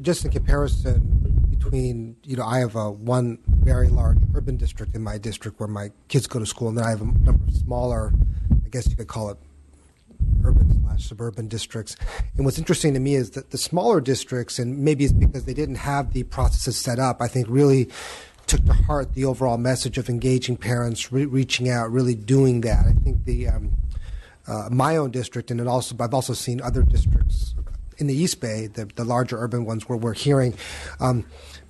just in comparison between, I have one very large urban district in my district where my kids go to school, and then I have a number of smaller, I guess you could call it urban/suburban districts. And what's interesting to me is that the smaller districts, and maybe it's because they didn't have the processes set up, I think really took to heart the overall message of engaging parents, reaching out, really doing that. I think my own district, and I've also seen other districts in the East Bay, the larger urban ones, where we're hearing,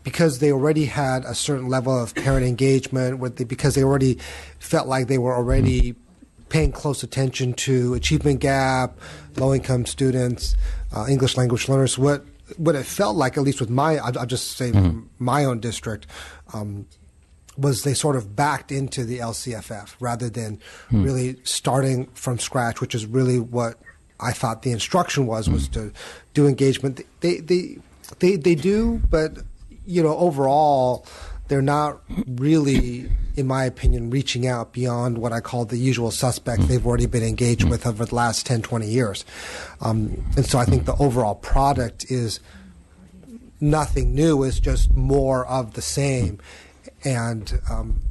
because they already had a certain level of parent engagement, because they already felt like they were already paying close attention to achievement gap, low-income students, English language learners. What it felt like, at least with I'll just say my own district, was they sort of backed into the LCFF rather than really starting from scratch, which is really what I thought the instruction was to do engagement. They do, but overall, they're not really, in my opinion, reaching out beyond what I call the usual suspects they've already been engaged with over the last 10, 20 years. And so I think the overall product is nothing new, it's just more of the same. And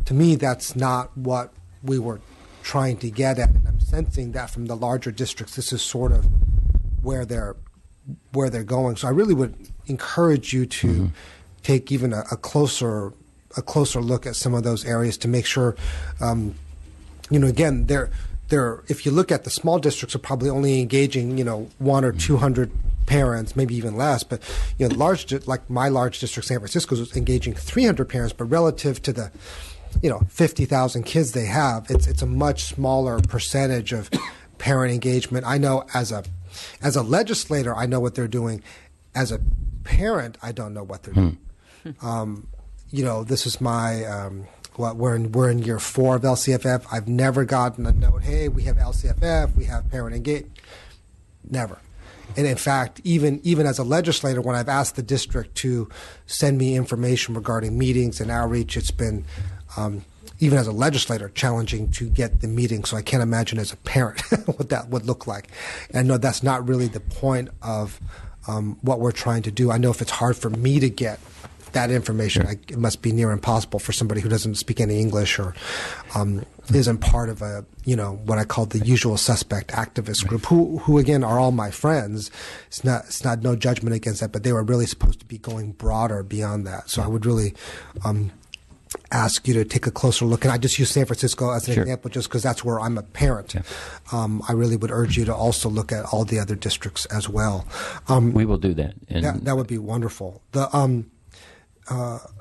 to me, that's not what we were trying to get at. And I'm sensing that from the larger districts, this is sort of where they're going. So I really would encourage you to take even a closer look at some of those areas to make sure, again, if you look at the small districts, are probably only engaging, 100 or 200 parents, maybe even less. But like my large district, San Francisco, is engaging 300 parents. But relative to the 50,000 kids they have, it's a much smaller percentage of parent engagement. I know as a legislator, I know what they're doing. As a parent, I don't know what they're doing. This is my we're in year 4 of LCFF. I've never gotten a note, hey, we have LCFF, we have parent engagement. Never. And in fact, even as a legislator, when I've asked the district to send me information regarding meetings and outreach, it's been, even as a legislator, challenging to get the meeting. So I can't imagine as a parent what that would look like. And no, that's not really the point of what we're trying to do. I know if it's hard for me to get that information, it must be near impossible for somebody who doesn't speak any English or isn't part of a, what I call the usual suspect activist group, who again are all my friends. It's not no judgment against that, but they were really supposed to be going broader beyond that. So I would really ask you to take a closer look. And I just use San Francisco as an example just because that's where I'm a parent. I really would urge you to also look at all the other districts as well. We will do that. And that would be wonderful.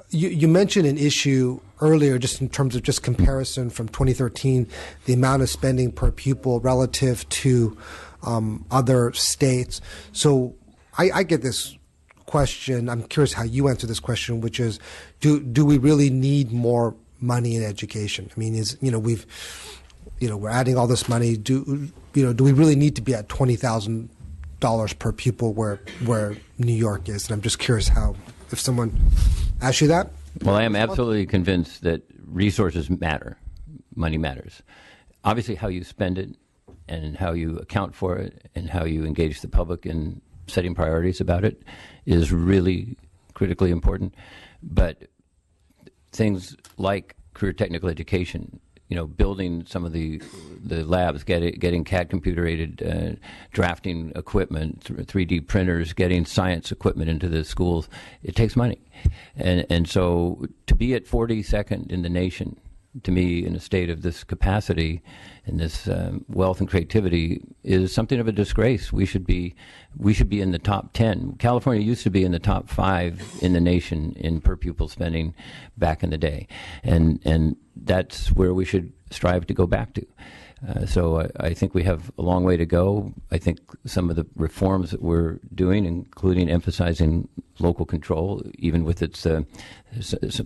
You mentioned an issue earlier just in terms of just comparison from 2013, the amount of spending per pupil relative to other states. So I get this question. I'm curious how you answer this question, which is, do we really need more money in education? I mean, we're adding all this money. Do we really need to be at $20,000 per pupil where New York is? And I'm just curious if someone asks you that. Well, I am absolutely convinced that resources matter. Money matters. Obviously, how you spend it and how you account for it and how you engage the public in setting priorities about it is really critically important. But things like career technical education, building some of the labs, getting CAD computer-aided drafting equipment, 3D printers, getting science equipment into the schools, it takes money. And so to be at 42nd in the nation, to me, in a state of this capacity and this wealth and creativity is something of a disgrace. We should be in the top 10. California used to be in the top 5 in the nation in per pupil spending back in the day, and that's where we should strive to go back to. So I think we have a long way to go. I think some of the reforms that we're doing, including emphasizing local control, even with its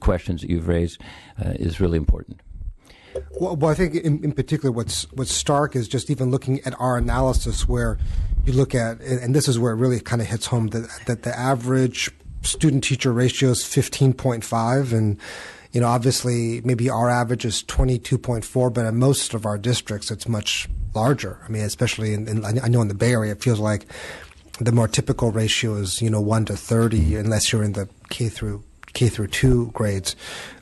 questions that you've raised, is really important. Well, I think in particular what's stark is just even looking at our analysis where you look at, and this is where it really kind of hits home, that the average student-teacher ratio is 15.5, and obviously maybe our average is 22.4, but in most of our districts it's much larger. I mean, especially I know in the Bay Area, it feels like the more typical ratio is 1 to 30, unless you're in the K through 2 grades.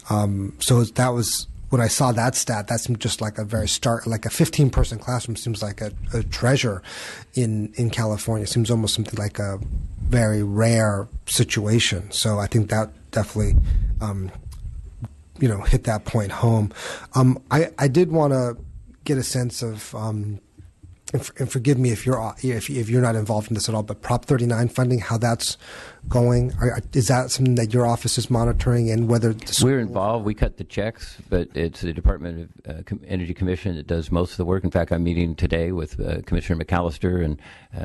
So that was when I saw that stat. That seemed just like a very like a 15-person classroom seems like a treasure in California. It seems almost something like a very rare situation. So I think that definitely hit that point home. I did want to get a sense of, and forgive me if you're not involved in this at all, but Prop 39 funding, how that's going. Is that something that your office is monitoring, and whether we're involved? We cut the checks, but it's the Department of Energy Commission that does most of the work. In fact, I'm meeting today with Commissioner McAllister and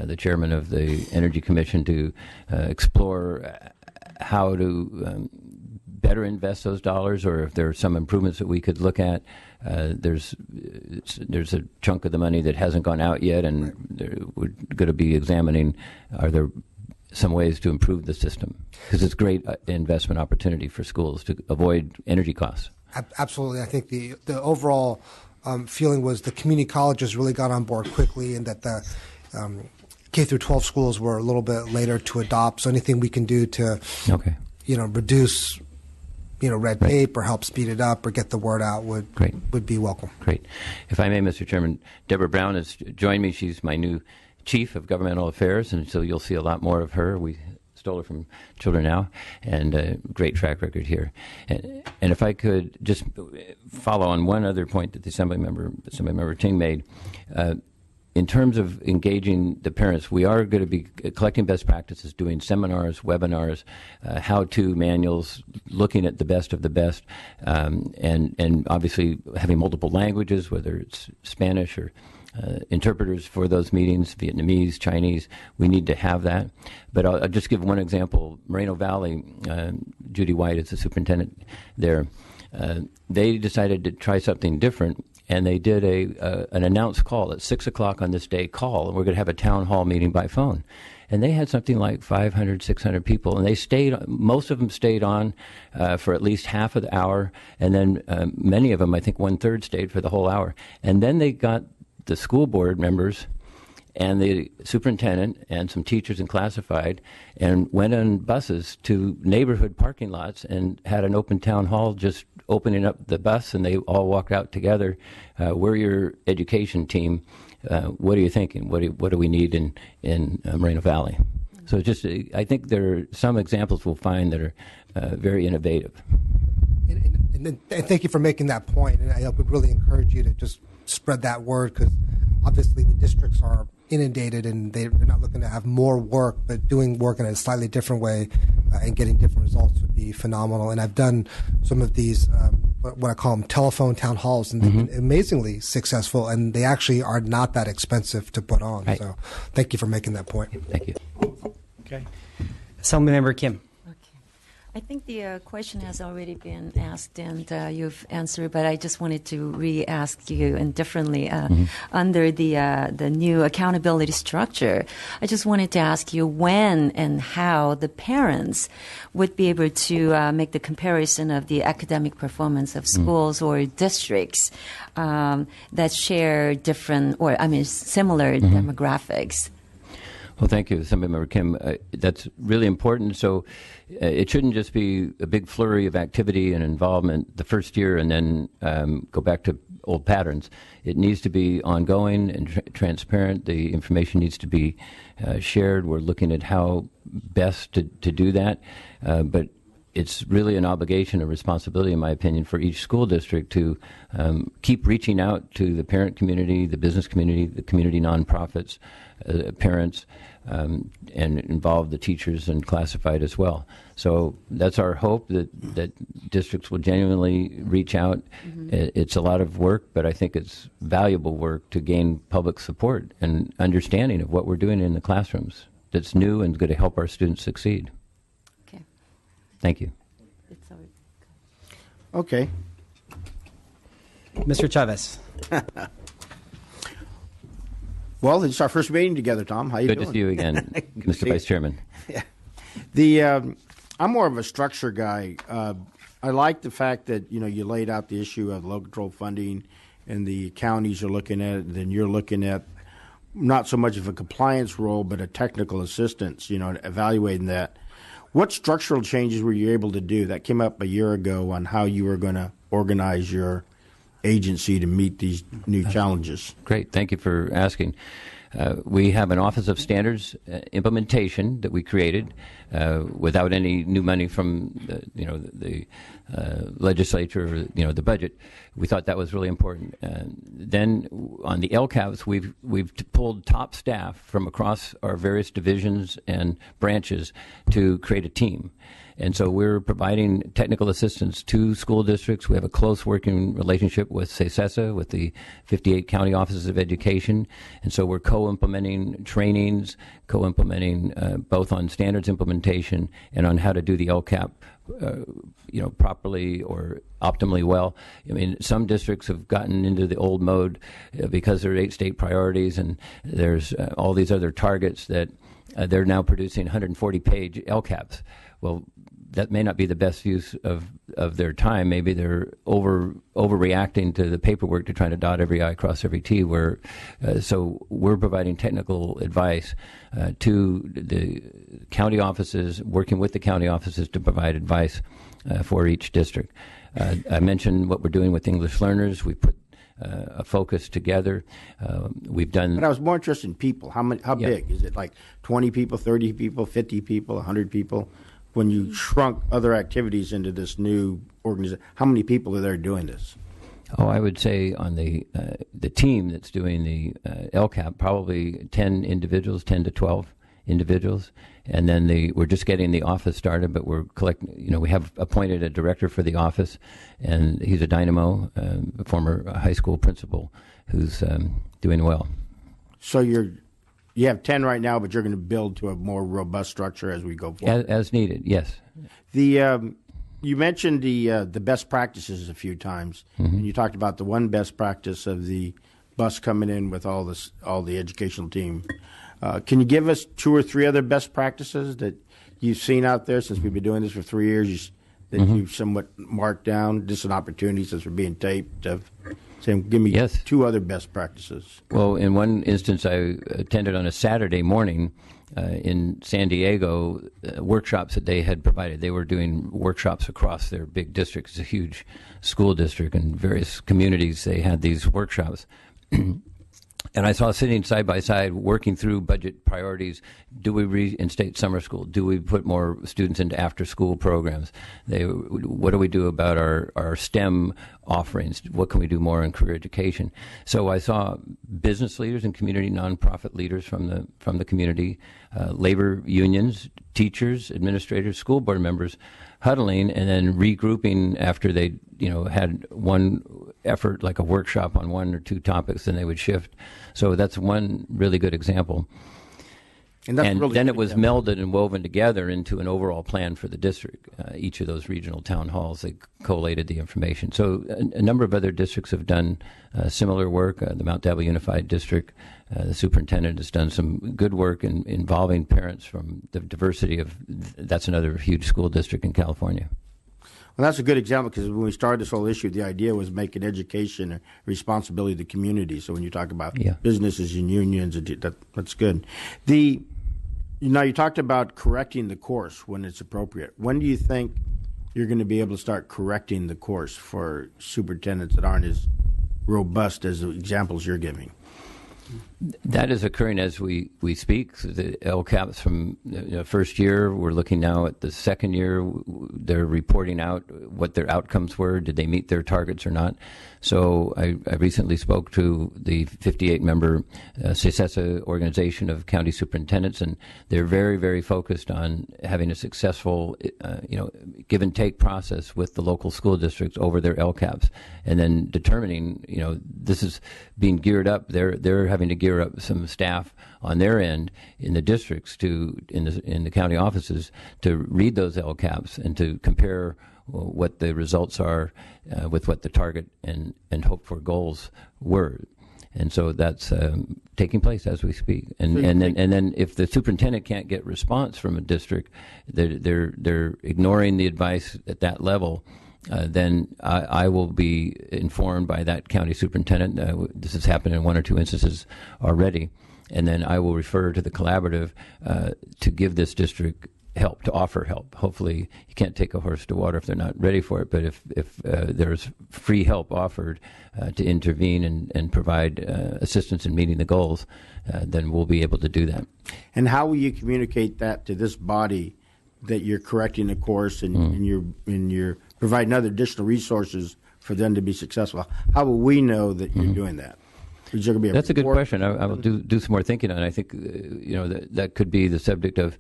the chairman of the Energy Commission to explore how to better invest those dollars, or if there are some improvements that we could look at. There's a chunk of the money that hasn't gone out yet, and we're going to be examining, are there some ways to improve the system? Because it's a great investment opportunity for schools to avoid energy costs. Absolutely. I think the overall feeling was the community colleges really got on board quickly, and that the K through 12 schools were a little bit later to adopt. So anything we can do to reduce red tape or help speed it up or get the word out would be welcome. Great. If I may, Mr. Chairman, Deborah Brown has joined me. She's my new Chief of Governmental Affairs, and so you'll see a lot more of her. We stole her from Children Now, and a great track record here. And if I could just follow on one other point that the Assemblymember Ting made, in terms of engaging the parents, we are going to be collecting best practices, doing seminars, webinars, how-to manuals, looking at the best of the best, and obviously having multiple languages, whether it's Spanish or interpreters for those meetings, Vietnamese, Chinese. We need to have that. But I'll just give one example. Moreno Valley, Judy White is the superintendent there. They decided to try something different, and they did an announced call at 6 o'clock on this day call, and we're going to have a town hall meeting by phone. And they had something like 500, 600 people, and they stayed. Most of them stayed on for at least half of the hour, and then many of them, I think 1/3, stayed for the whole hour. And then they got the school board members and the superintendent and some teachers in classified and went on buses to neighborhood parking lots and had an open town hall, just opening up the bus, and they all walked out together. We're your education team. What are you thinking? What do we need in Moreno Valley? So just, I think there are some examples we'll find that are very innovative. And thank you for making that point. And I would really encourage you to just spread that word, because obviously the districts are inundated and they're not looking to have more work, but doing work in a slightly different way and getting different results would be phenomenal. And I've done some of these, what I call them telephone town halls, and they've been amazingly successful, and they actually are not that expensive to put on. Right. So thank you for making that point. Thank you. Okay. Assemblymember Kim. I think the question has already been asked and you've answered, but I just wanted to re-ask you and differently. Under the new accountability structure, I just wanted to ask you when and how the parents would be able to make the comparison of the academic performance of schools or districts that share different, or similar demographics. Well, thank you, Assemblymember Kim. That's really important. So it shouldn't just be a big flurry of activity and involvement the first year and then go back to old patterns. It needs to be ongoing and transparent. The information needs to be shared. We're looking at how best to do that. But it's really an obligation, a responsibility, in my opinion, for each school district to keep reaching out to the parent community, the business community, the community nonprofits, parents, and involve the teachers and classified as well. So that's our hope, that districts will genuinely reach out. It's a lot of work, but I think it's valuable work to gain public support and understanding of what we're doing in the classrooms that's new and going to help our students succeed. Okay. Thank you. Okay. Mr. Chavez. Well, it's our first meeting together, Tom. How you doing? Good to see you again, Mr. Vice Chairman. Yeah. I'm more of a structure guy. I like the fact that you laid out the issue of local control funding, and the counties are looking at it, and then you're looking at not so much of a compliance role, but a technical assistance, evaluating that. What structural changes were you able to do? That came up a year ago on how you were going to organize your agency to meet these new challenges. Great. Thank you for asking. We have an Office of Standards implementation that we created without any new money from the legislature, the budget. We thought that was really important. Then on the LCAPs, we've pulled top staff from across our various divisions and branches to create a team. And so we're providing technical assistance to school districts. We have a close working relationship with CESESA, with the 58 county offices of education. And so we're co-implementing trainings, co-implementing both on standards implementation and on how to do the LCAP properly or optimally well. I mean, some districts have gotten into the old mode because there are 8 state priorities and there's all these other targets that they're now producing 140-page LCAPs. Well, that may not be the best use of their time. Maybe they're overreacting to the paperwork to trying to dot every I, cross every T. So we're providing technical advice to the county offices, working with the county offices to provide advice for each district. I mentioned what we're doing with English learners. We put a focus together. We've done. But I was more interested in people. How big is it? Like 20 people, 30 people, 50 people, 100 people? When you shrunk other activities into this new organization, how many people are there doing this? Oh, I would say on the team that's doing the LCAP, probably 10 individuals, 10 to 12 individuals, and then we're just getting the office started, but we're collecting. We have appointed a director for the office, and he's a dynamo, a former high school principal, who's doing well. So you have 10 right now, but you're going to build to a more robust structure as we go forward. As needed, yes. You mentioned the best practices a few times, and you talked about the one best practice of the bus coming in with all the educational team. Can you give us 2 or 3 other best practices that you've seen out there since we've been doing this for 3 years that you've somewhat marked down? Just an opportunity since we're being taped of saying, give me 2 other best practices. Well, in one instance, I attended on a Saturday morning in San Diego workshops that they had provided. They were doing workshops across their big district. It's a huge school district, and various communities, they had these workshops. And I saw sitting side by side, working through budget priorities. Do we reinstate summer school? Do we put more students into after-school programs? What do we do about our STEM offerings? What can we do more in career education? So I saw business leaders and community nonprofit leaders from the community, labor unions, teachers, administrators, school board members, huddling and then regrouping after they had one effort, like a workshop on 1 or 2 topics, then they would shift. So that's one really good example. And then it was melded and woven together into an overall plan for the district. Each of those regional town halls, they collated the information. So a number of other districts have done similar work. The Mount Diablo Unified District, the superintendent has done some good work involving parents from the diversity of, that's another huge school district in California. Well, that's a good example because when we started this whole issue, the idea was making education a responsibility of the community. So when you talk about businesses and unions, that's good. Now, you talked about correcting the course when it's appropriate. When do you think you're going to be able to start correcting the course for superintendents that aren't as robust as the examples you're giving? That is occurring as we speak. So the LCAPs from first year, we're looking now at the second year. They're reporting out what their outcomes were. Did they meet their targets or not? So I recently spoke to the 58-member CESESA organization of county superintendents, and they're very, very focused on having a successful, give and take process with the local school districts over their LCAPs, and then determining, this is being geared up. They're having to gear up some staff on their end in the districts in the county offices to read those LCAPs and to compare what the results are with what the target and hoped for goals were. And so that's taking place as we speak. And then if the superintendent can't get response from a district, they're ignoring the advice at that level. Then I will be informed by that county superintendent. This has happened in 1 or 2 instances already. and then I will refer to the collaborative to give this district help, to offer help. Hopefully, you can't take a horse to water if they're not ready for it, but if there's free help offered to intervene and provide assistance in meeting the goals, then we'll be able to do that. And how will you communicate that to this body that you're correcting the course and you're providing other additional resources for them to be successful? How will we know that you're doing that? Is there gonna be That's a good report? question. I will do some more thinking on it. I think that could be the subject of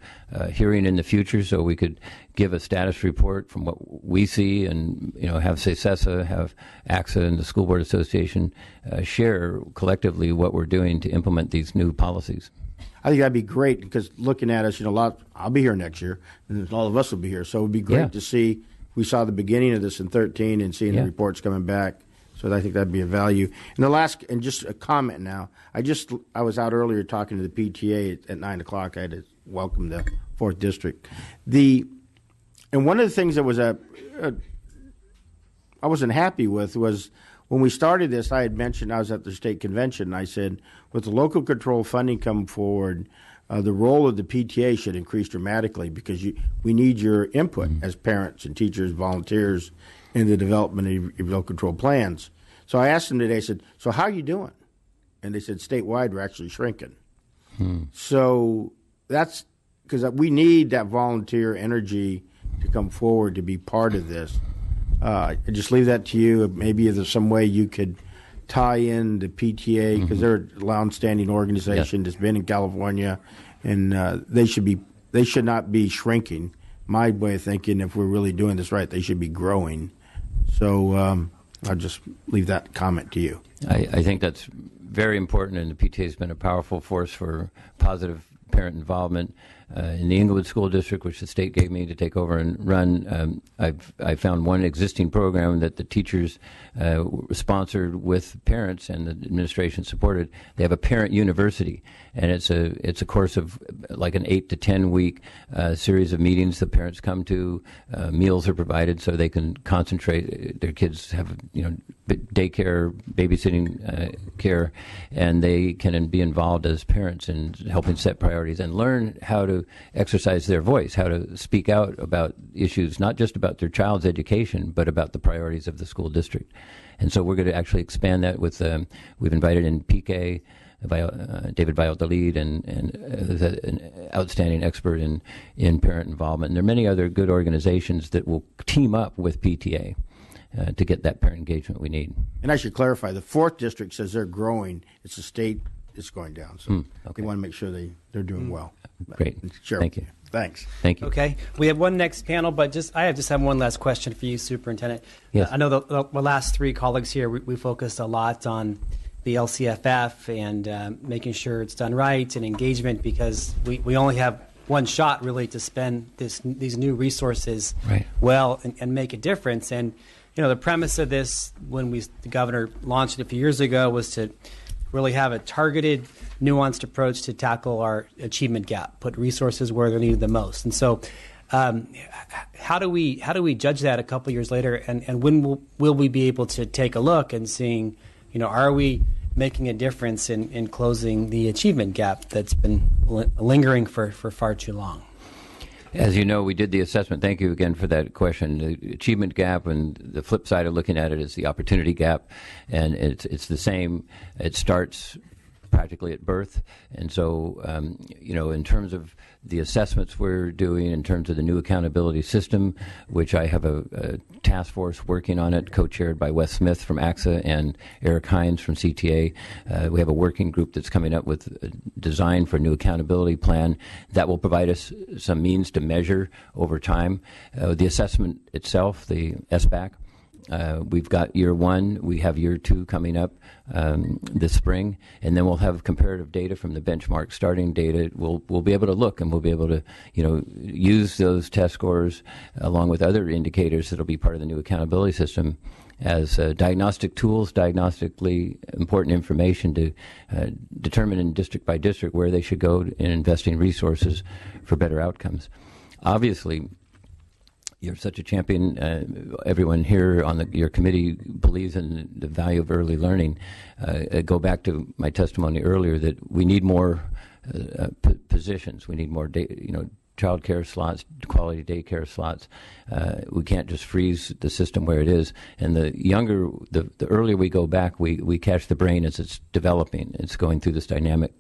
hearing in the future, so we could give a status report from what we see, and have CESA, have AXA, and the School Board Association share collectively what we're doing to implement these new policies. I think that'd be great, because looking at us, I'll be here next year, and all of us will be here. So it would be great to see. We saw the beginning of this in 2013 and seeing the reports coming back. So I think that'd be a value. And just a comment now. I was out earlier talking to the PTA at 9 o'clock. I had to welcome the 4th District. And one of the things that was I wasn't happy with was when we started this, I had mentioned I was at the state convention, and I said, with the local control funding coming forward, the role of the PTA should increase dramatically, because we need your input as parents and teachers, volunteers, in the development of your local control plans. So I asked them today, I said, so how are you doing? And they said, statewide, we're actually shrinking. So that's because we need that volunteer energy to come forward to be part of this. I just leave that to you. Maybe if there's some way you could tie in the PTA, because they're a long-standing organization that's been in California, and they should not be shrinking. My way of thinking, if we're really doing this right, they should be growing. So I'll just leave that comment to you. I think that's very important, and the PTA has been a powerful force for positive parent involvement. In the Inglewood School District, which the state gave me to take over and run, I found one existing program that the teachers sponsored with parents, and the administration supported. They have a parent university, and it's a course of like an 8 to 10 week series of meetings the parents come to. Meals are provided so they can concentrate. Their kids have daycare, babysitting care, and they can be involved as parents in helping set priorities and learn how to exercise their voice, how to speak out about issues, not just about their child's education, but about the priorities of the school district. And so we're going to actually expand that with, we've invited in PK, David Valladolid, and an outstanding expert in parent involvement. And there are many other good organizations that will team up with PTA to get that parent engagement we need. And I should clarify, the 4th District says they're growing. It's the state that's going down. So they want to make sure they're doing well. Great. Sure. Thank you. Thanks. Thank you. Okay, we have one next panel, but I just have one last question for you, Superintendent. Yes. I know the last 3 colleagues here, we focused a lot on the LCFF and making sure it's done right and engagement, because we only have one shot really to spend these new resources well and make a difference. And the premise of this, when the governor launched it a few years ago, was to really have a targeted, nuanced approach to tackle our achievement gap, put resources where they're needed the most. And so how do we judge that a couple years later, and when will we be able to take a look and seeing, are we making a difference in closing the achievement gap that's been lingering for far too long? As you know, we did the assessment. Thank you again for that question. The achievement gap, and the flip side of looking at it is the opportunity gap, and it's the same. It starts practically at birth, and so in terms of the assessments we're doing, in terms of the new accountability system, which I have a task force working on it, co-chaired by Wes Smith from AXA and Eric Hines from CTA. We have a working group that's coming up with a design for a new accountability plan that will provide us some means to measure over time. The assessment itself, the SBAC, we've got year 1, we have year 2 coming up this spring, and then we'll have comparative data from the benchmark starting data. We'll be able to look, and we'll be able to use those test scores along with other indicators that'll be part of the new accountability system as diagnostic tools, diagnostically important information to determine in district by district where they should go in investing resources for better outcomes. Obviously, you're such a champion. Everyone here on your committee believes in the value of early learning. Go back to my testimony earlier that we need more positions. We need more, child care slots, quality daycare slots. We can't just freeze the system where it is. And the earlier we go back, we catch the brain as it's developing. It's going through this dynamic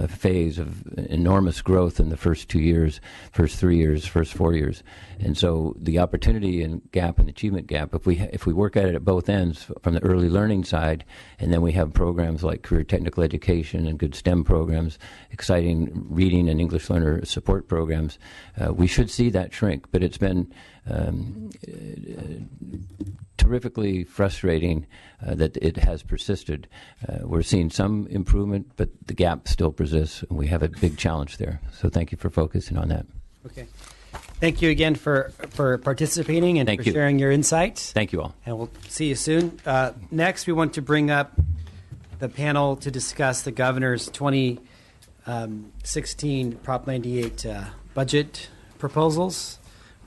phase of enormous growth in the first 2 years, first 3 years, first 4 years. And so the opportunity and gap and achievement gap, if we work at it at both ends, from the early learning side, and then we have programs like career technical education and good STEM programs, exciting reading and English learner support programs, we should see that shrink. But it's been terrifically frustrating that it has persisted. We're seeing some improvement, but the gap still persists, and we have a big challenge there. So thank you for focusing on that. Okay. Thank you again for participating and for sharing your insights. Thank you all. And we'll see you soon. Next, we want to bring up the panel to discuss the governor's 2016 Prop 98 budget proposals,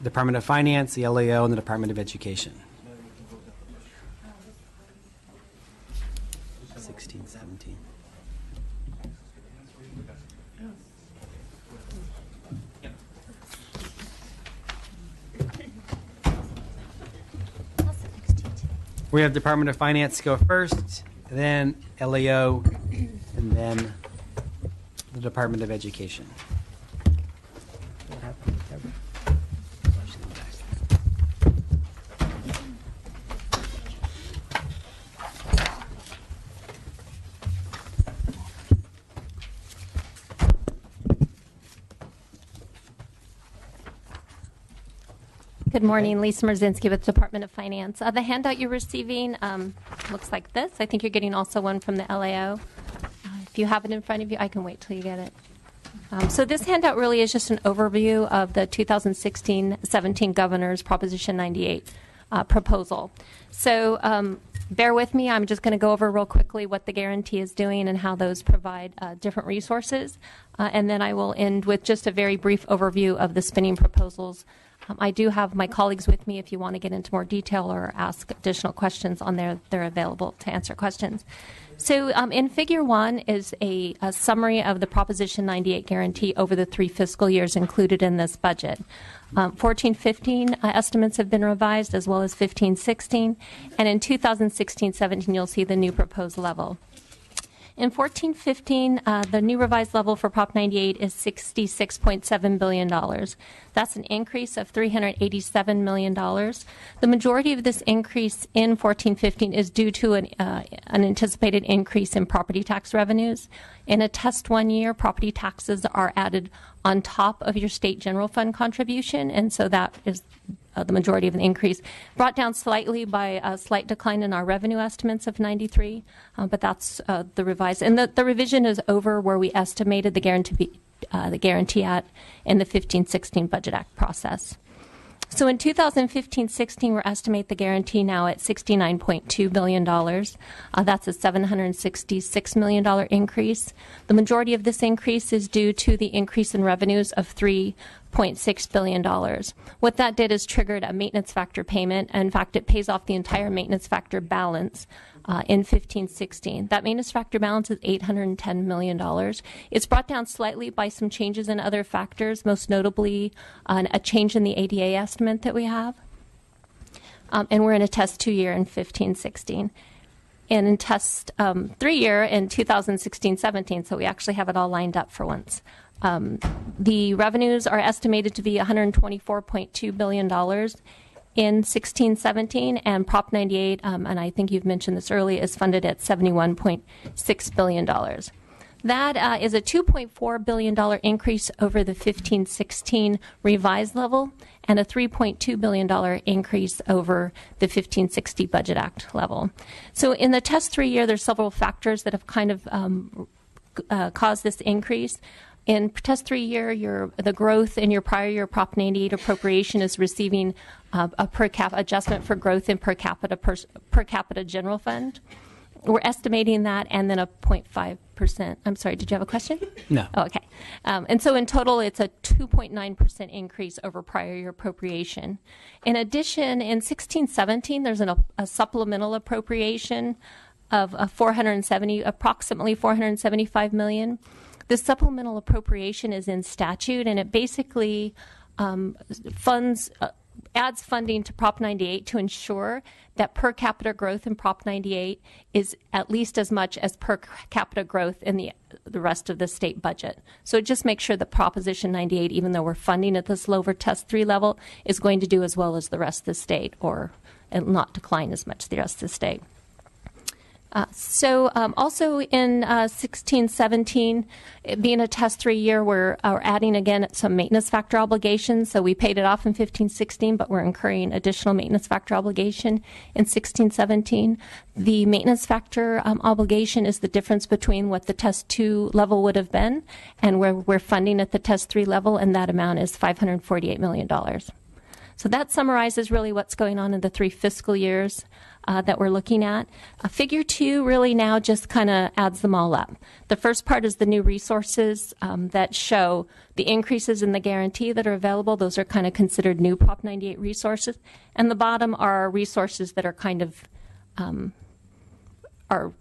Department of Finance, the LAO, and the Department of Education. 16, 17. We have Department of Finance go first, then LAO, and then the Department of Education. Good morning, Lisa Merzinski with Department of Finance. The handout you're receiving looks like this. I think you're getting also one from the LAO. If you have it in front of you, I can wait till you get it. So this handout really is just an overview of the 2016-17 Governor's Proposition 98 proposal. So bear with me. I'm just going to go over real quickly what the guarantee is doing and how those provide different resources. And then I will end with just a very brief overview of the spending proposals. I do have my colleagues with me if you want to get into more detail or ask additional questions on there. They're available to answer questions. So in Figure 1 is a summary of the Proposition 98 guarantee over the 3 fiscal years included in this budget. 14-15 estimates have been revised, as well as 15-16. And in 2016-17, you'll see the new proposed level. In 14-15, the new revised level for Prop 98 is $66.7 billion. That's an increase of $387 million. The majority of this increase in 14-15 is due to an anticipated increase in property tax revenues. In a test 1 year, property taxes are added on top of your state general fund contribution, and so that is the majority of an increase, brought down slightly by a slight decline in our revenue estimates of 93, but that's the revised. And the revision is over where we estimated the guarantee at in the 15-16 Budget Act process. So in 2015-16, we're estimate the guarantee now at $69.2 billion. That's a $766 million increase. The majority of this increase is due to the increase in revenues of $3.6 billion. What that did is triggered a maintenance factor payment. In fact, it pays off the entire maintenance factor balance in 15-16. That maintenance factor balance is $810 million. It's brought down slightly by some changes in other factors, most notably a change in the ADA estimate that we have. And we're in a test 2 year in 15-16. And in test 3 year in 2016-17, so we actually have it all lined up for once. The revenues are estimated to be $124.2 billion in 16-17, and Prop 98, and I think you've mentioned this earlier, is funded at $71.6 billion. That is a $2.4 billion increase over the 15-16 revised level and a $3.2 billion increase over the 15-60 Budget Act level. So in the test 3 year, there's several factors that have kind of caused this increase. In test 3 year, the growth in your prior year Prop 98 appropriation is receiving a per cap adjustment for growth in per capita general fund. we're estimating that, and then a 0.5%. I'm sorry, did you have a question? No. Oh, okay. And so in total, it's a 2.9% increase over prior year appropriation. In addition, in 16-17, there's a supplemental appropriation of approximately $475 million. This supplemental appropriation is in statute, and it basically adds funding to Prop 98 to ensure that per capita growth in Prop 98 is at least as much as per capita growth in the rest of the state budget. So it just makes sure that Proposition 98, even though we're funding at this lower Test 3 level, is going to do as well as the rest of the state, or not decline as much as the rest of the state. Also in 16-17, being a Test 3 year, we're adding again some maintenance factor obligations. So we paid it off in 15-16, but we're incurring additional maintenance factor obligation in 16-17. The maintenance factor obligation is the difference between what the Test 2 level would have been and where we're funding at the Test 3 level, and that amount is $548 million. So that summarizes really what's going on in the 3 fiscal years that we're looking at. Figure 2 really now just kind of adds them all up. The first part is the new resources that show the increases in the guarantee that are available. Those are kind of considered new Prop 98 resources. And the bottom are resources that are kind of are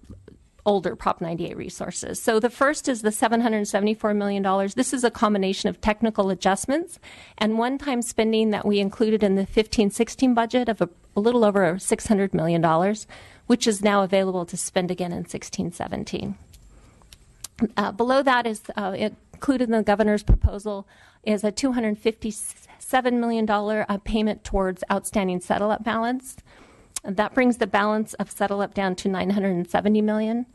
older Prop 98 resources. So the first is the $774 million. This is a combination of technical adjustments and one-time spending that we included in the 15-16 budget of a little over $600 million, which is now available to spend again in 16-17. Below that is included in the governor's proposal is a $257 million payment towards outstanding settle-up balance. That brings the balance of settle-up down to $970 million.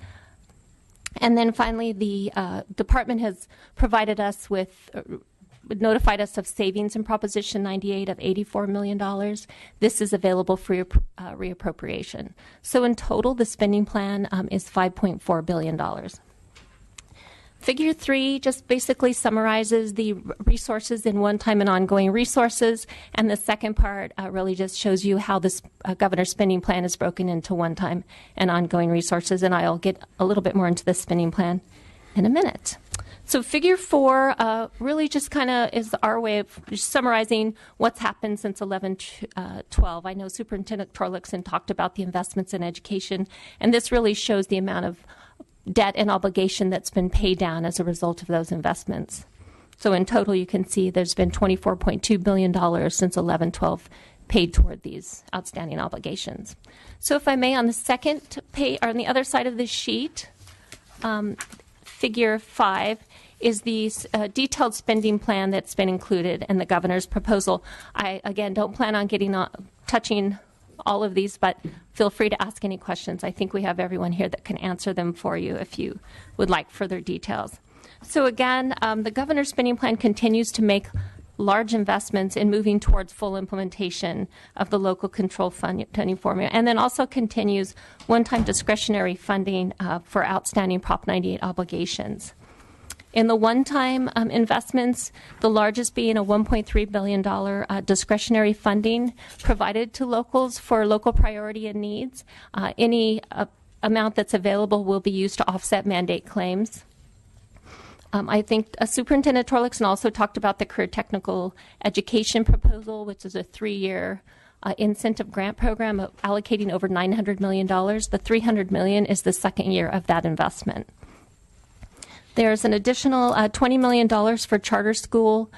And then finally, the department has provided us with, notified us of savings in Proposition 98 of $84 million. This is available for reappropriation. So in total, the spending plan is $5.4 billion. Figure 3 just basically summarizes the resources in one-time and ongoing resources, and the second part really just shows you how this governor's spending plan is broken into one-time and ongoing resources, and I'll get a little bit more into the spending plan in a minute. So figure 4 really just kind of is our way of summarizing what's happened since 11-12. I know Superintendent Torlakson talked about the investments in education, and this really shows the amount of debt and obligation that's been paid down as a result of those investments. So in total, you can see there's been $24.2 billion since 11-12 paid toward these outstanding obligations. So if I may, on the second page, or on the other side of this sheet, figure 5 is the detailed spending plan that's been included in the governor's proposal. I, again, don't plan on touching all of these, but feel free to ask any questions. I think we have everyone here that can answer them for you if you would like further details. So again, the governor's spending plan continues to make large investments in moving towards full implementation of the local control funding formula, and then also continues one-time discretionary funding for outstanding Prop 98 obligations. In the one-time investments, the largest being a $1.3 billion discretionary funding provided to locals for local priority and needs. Any amount that's available will be used to offset mandate claims. I think Superintendent Torlakson also talked about the Career Technical Education proposal, which is a 3-year incentive grant program allocating over $900 million. The $300 million is the second year of that investment. There's an additional $20 million for charter school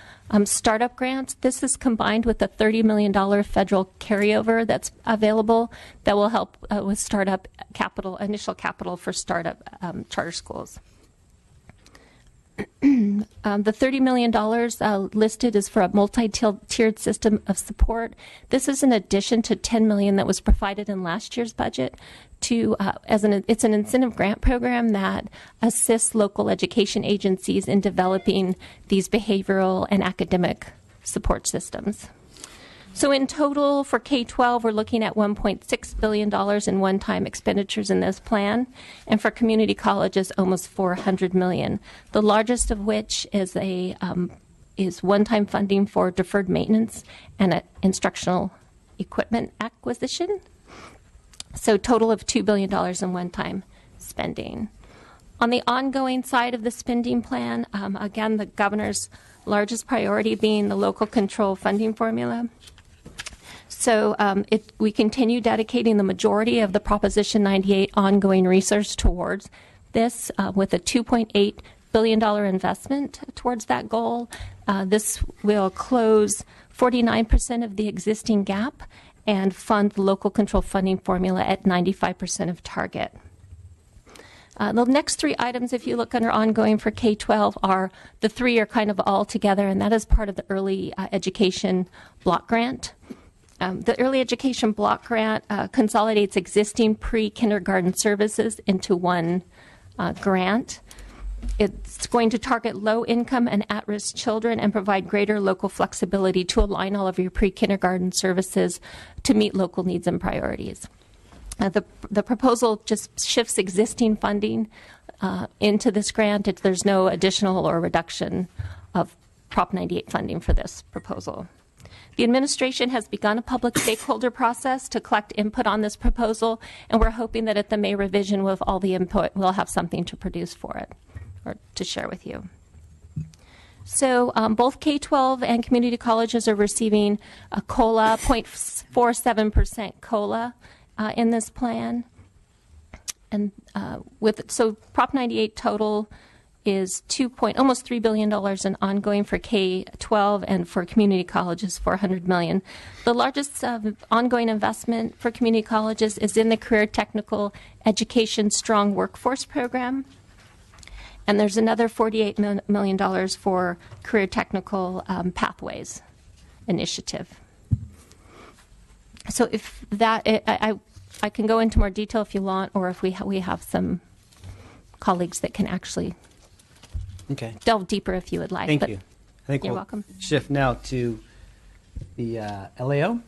startup grants. This is combined with the $30 million federal carryover that's available that will help with startup capital, initial capital for startup charter schools. The $30 million listed is for a multi-tiered system of support. This is in addition to $10 million that was provided in last year's budget. It's an incentive grant program that assists local education agencies in developing these behavioral and academic support systems. So in total for K-12, we're looking at $1.6 billion in one-time expenditures in this plan, and for community colleges, almost $400 million. The largest of which is one-time funding for deferred maintenance and instructional equipment acquisition. So total of $2 billion in one-time spending. On the ongoing side of the spending plan, again, the governor's largest priority being the local control funding formula. So we continue dedicating the majority of the Proposition 98 ongoing research towards this with a $2.8 billion investment towards that goal. This will close 49% of the existing gap and fund the local control funding formula at 95% of target. The next three items, if you look under ongoing for K-12, are the three are kind of all together, and that is part of the early education block grant. The early education block grant consolidates existing pre-kindergarten services into one grant. It's going to target low-income and at-risk children and provide greater local flexibility to align all of your pre-kindergarten services to meet local needs and priorities. The proposal just shifts existing funding into this grant. There's no additional or reduction of Prop 98 funding for this proposal. The administration has begun a public stakeholder process to collect input on this proposal, and we're hoping that at the May revision, with all the input, we'll have something to produce for it or to share with you. So both K-12 and community colleges are receiving a COLA, 0.47% COLA in this plan. And so Prop 98 total is almost $3 billion in ongoing for K-12, and for community colleges, $400 million. The largest ongoing investment for community colleges is in the Career Technical Education Strong Workforce Program. And there's another $48 million for Career Technical Pathways Initiative. So if that, I can go into more detail if you want, or if we have some colleagues that can actually delve deeper if you would like. Thank you. I think you're we'll welcome. Shift now to the LAO.